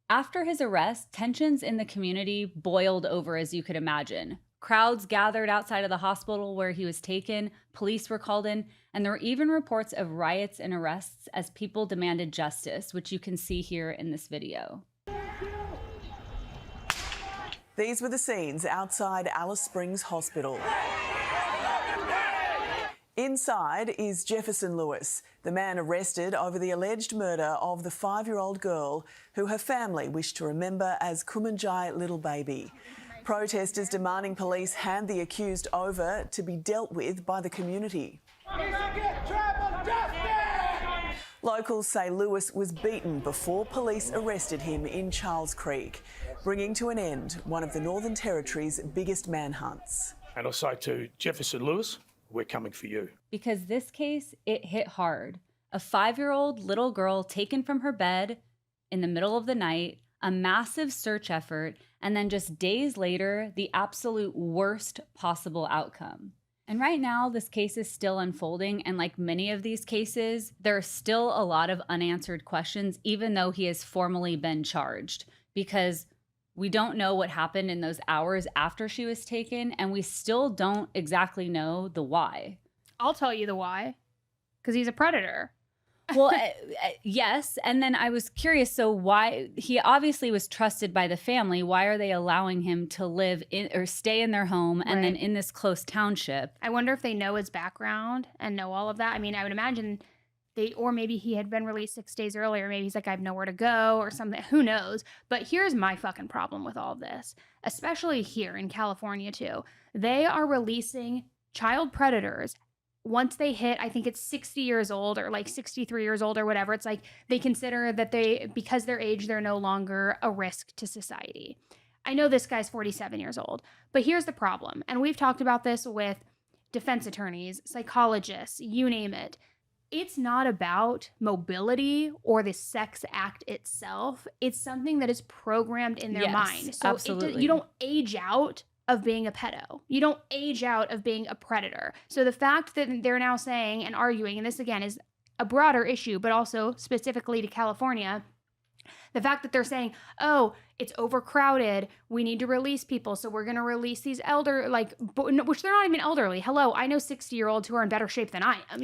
Speaker 2: After his arrest, tensions in the community boiled over, as you could imagine. Crowds gathered outside of the hospital where he was taken, police were called in, and there were even reports of riots and arrests as people demanded justice, which you can see here in this video.
Speaker 5: These were the scenes outside Alice Springs Hospital. Inside is Jefferson Lewis, the man arrested over the alleged murder of the 5-year-old girl who her family wished to remember as Kumanjayi little baby. Protesters demanding police hand the accused over to be dealt with by the community. Locals say Lewis was beaten before police arrested him in Charles Creek, bringing to an end one of the Northern Territory's biggest manhunts.
Speaker 6: And I say to Jefferson Lewis, we're coming for you.
Speaker 2: Because this case, it hit hard. A 5-year-old little girl taken from her bed in the middle of the night, a massive search effort, and then just days later, the absolute worst possible outcome. And right now, this case is still unfolding, and like many of these cases, there are still a lot of unanswered questions, even though he has formally been charged, because we don't know what happened in those hours after she was taken, and we still don't exactly know the why.
Speaker 1: I'll tell you the why. Because he's a predator.
Speaker 2: Well, yes. And then I was curious. So why he obviously was trusted by the family. Why are they allowing him to live in or stay in their home and then in this close township?
Speaker 1: I wonder if they know his background and know all of that. I mean, I would imagine or maybe he had been released 6 days earlier. Maybe he's like, I have nowhere to go or something. Who knows? But here's my fucking problem with all of this, especially here in California too. They are releasing child predators once they hit, I think it's 60 years old or like 63 years old or whatever. It's like they consider that because their age, they're no longer a risk to society. I know this guy's 47 years old, but here's the problem. And we've talked about this with defense attorneys, psychologists, you name it. It's not about mobility or the sex act itself. It's something that is programmed in their mind. So
Speaker 2: absolutely.
Speaker 1: You don't age out of being a pedo. You don't age out of being a predator. So the fact that they're now saying and arguing, and this again is a broader issue, but also specifically to California, the fact that they're saying, oh, it's overcrowded, we need to release people, so we're going to release these which they're not even elderly. Hello, I know 60-year-olds who are in better shape than I am,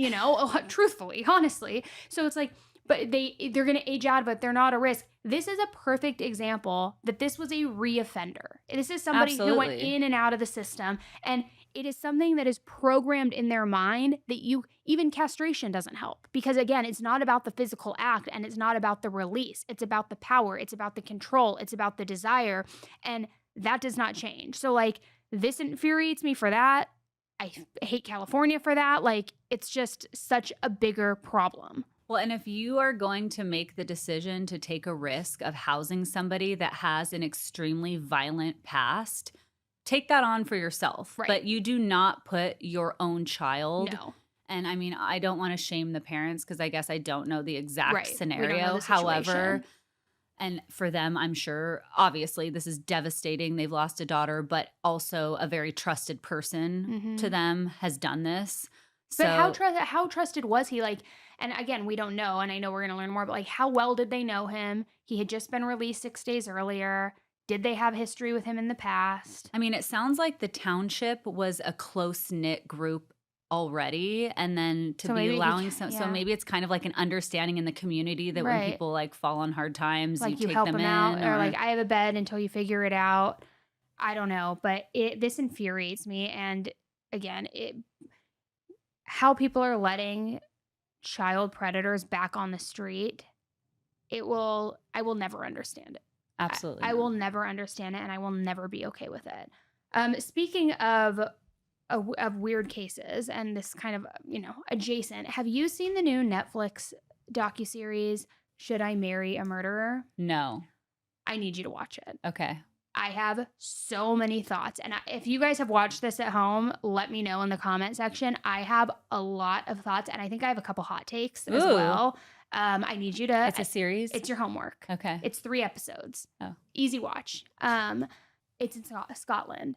Speaker 1: truthfully, honestly. So it's like, but they're going to age out of it. They're not a risk. This is a perfect example that this was a reoffender. This is somebody who went in and out of the system, and it is something that is programmed in their mind that even castration doesn't help. Because again, it's not about the physical act and it's not about the release. It's about the power. It's about the control. It's about the desire. And that does not change. So like, this infuriates me for that. I hate California for that. Like, it's just such a bigger problem.
Speaker 2: Well, and if you are going to make the decision to take a risk of housing somebody that has an extremely violent past, take that on for yourself.
Speaker 1: Right.
Speaker 2: But you do not put your own child.
Speaker 1: No.
Speaker 2: And I mean, I don't want to shame the parents because I guess I don't know the exact scenario.
Speaker 1: We don't know the
Speaker 2: However,
Speaker 1: situation.
Speaker 2: and for them, I'm sure, obviously, this is devastating. They've lost a daughter, but also a very trusted person to them has done this.
Speaker 1: But how trusted was he? Like, and again, we don't know, and I know we're going to learn more, but like, how well did they know him? He had just been released 6 days earlier. Did they have history with him in the past?
Speaker 2: I mean, it sounds like the township was a close-knit group already, and then to be allowing so maybe it's kind of like an understanding in the community that when people like fall on hard times,
Speaker 1: like
Speaker 2: you take
Speaker 1: help
Speaker 2: them in,
Speaker 1: out, or like, I have a bed until you figure it out. I don't know, but this infuriates me. And again, how people are letting child predators back on the street, I will never understand it.
Speaker 2: Absolutely.
Speaker 1: I will never understand it, and I will never be okay with it. Speaking of weird cases and this kind of, adjacent, have you seen the new Netflix docuseries, Should I Marry a Murderer?
Speaker 2: No.
Speaker 1: I need you to watch it.
Speaker 2: Okay.
Speaker 1: I have so many thoughts. And if you guys have watched this at home, let me know in the comment section. I have a lot of thoughts, and I think I have a couple hot takes as well. I need you to...
Speaker 2: It's a series?
Speaker 1: It's your homework.
Speaker 2: Okay.
Speaker 1: It's 3 episodes.
Speaker 2: Oh.
Speaker 1: Easy watch. It's in Scotland.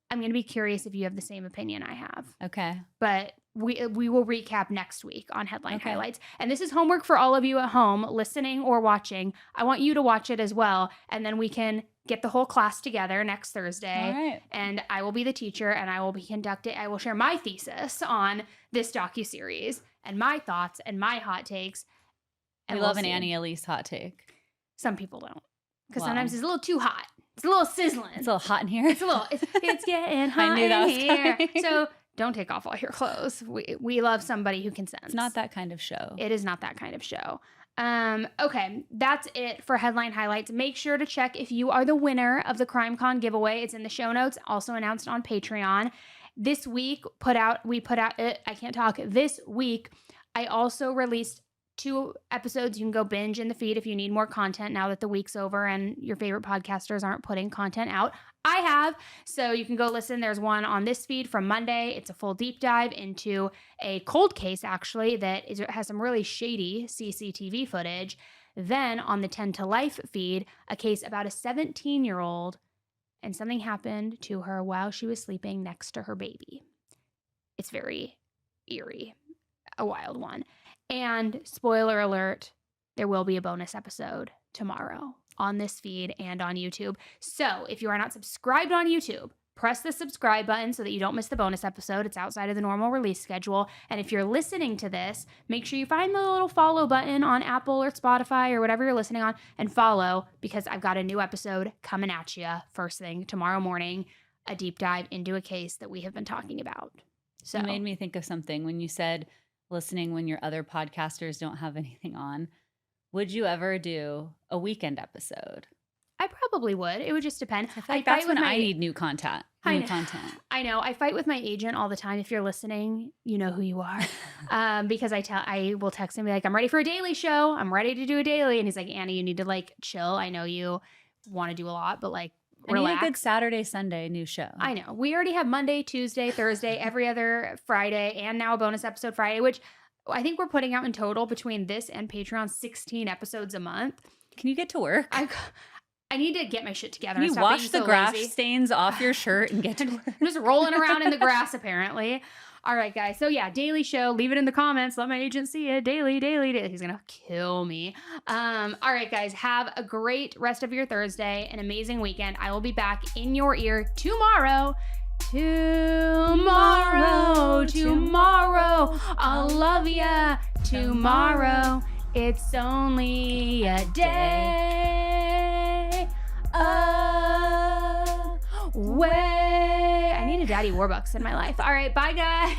Speaker 1: I'm going to be curious if you have the same opinion I have.
Speaker 2: Okay.
Speaker 1: But we will recap next week on Headline Highlights. And this is homework for all of you at home, listening or watching. I want you to watch it as well. And then we can get the whole class together next Thursday.
Speaker 2: All right.
Speaker 1: And I will be the teacher, and I will share my thesis on this docuseries and my thoughts and my hot takes. And
Speaker 2: we love an Elise hot take.
Speaker 1: Some people don't. Because sometimes it's a little too hot. It's a little sizzling.
Speaker 2: It's a little hot in here.
Speaker 1: It's getting hot
Speaker 2: I knew that was
Speaker 1: in here.
Speaker 2: coming.
Speaker 1: So don't take off all your clothes. We love somebody who can sense.
Speaker 2: It's not that kind of show.
Speaker 1: It is not that kind of show. Okay, that's it for Headline Highlights. Make sure to check if you are the winner of the CrimeCon giveaway. It's in the show notes, also announced on Patreon. This week, This week, I also released 2 episodes. You can go binge in the feed if you need more content now that the week's over and your favorite podcasters aren't putting content out. I have, so you can go listen. There's one on this feed from Monday. It's a full deep dive into a cold case, actually, that has some really shady CCTV footage. Then on the 10 to Life feed, a case about a 17-year-old, and something happened to her while she was sleeping next to her baby. It's very eerie, a wild one. And spoiler alert, there will be a bonus episode tomorrow on this feed and on YouTube. So if you are not subscribed on YouTube, press the subscribe button so that you don't miss the bonus episode. It's outside of the normal release schedule. And if you're listening to this, make sure you find the little follow button on Apple or Spotify or whatever you're listening on and follow, because I've got a new episode coming at you first thing tomorrow morning, a deep dive into a case that we have been talking about. So
Speaker 2: it made me think of something when you said listening when your other podcasters don't have anything on. Would you ever do a weekend episode?
Speaker 1: I probably would. It would just depend.
Speaker 2: I feel like that's when I need new content.
Speaker 1: I know. I fight with my agent all the time. If you're listening, you know who you are. Because I will text him and be like, I'm ready for a daily show. I'm ready to do a daily. And he's like, Annie, you need to like chill. I know you want to do a lot, but like relax.
Speaker 2: I need a good Saturday, Sunday new show.
Speaker 1: I know. We already have Monday, Tuesday, Thursday, every other Friday, and now a bonus episode Friday, which I think we're putting out in total between this and Patreon 16 episodes a month.
Speaker 2: Can you get to work?
Speaker 1: I need to get my shit together.
Speaker 2: Can you wash the grass
Speaker 1: lazy.
Speaker 2: stains off your shirt and get to work?
Speaker 1: I'm just rolling around in the grass, apparently. All right, guys. So, yeah, daily show. Leave it in the comments. Let my agent see it. Daily. He's going to kill me. All right, guys. Have a great rest of your Thursday. An amazing weekend. I will be back in your ear tomorrow. Tomorrow. I'll love ya. Tomorrow. It's only a day away. I need a Daddy Warbucks in my life. All right, bye guys.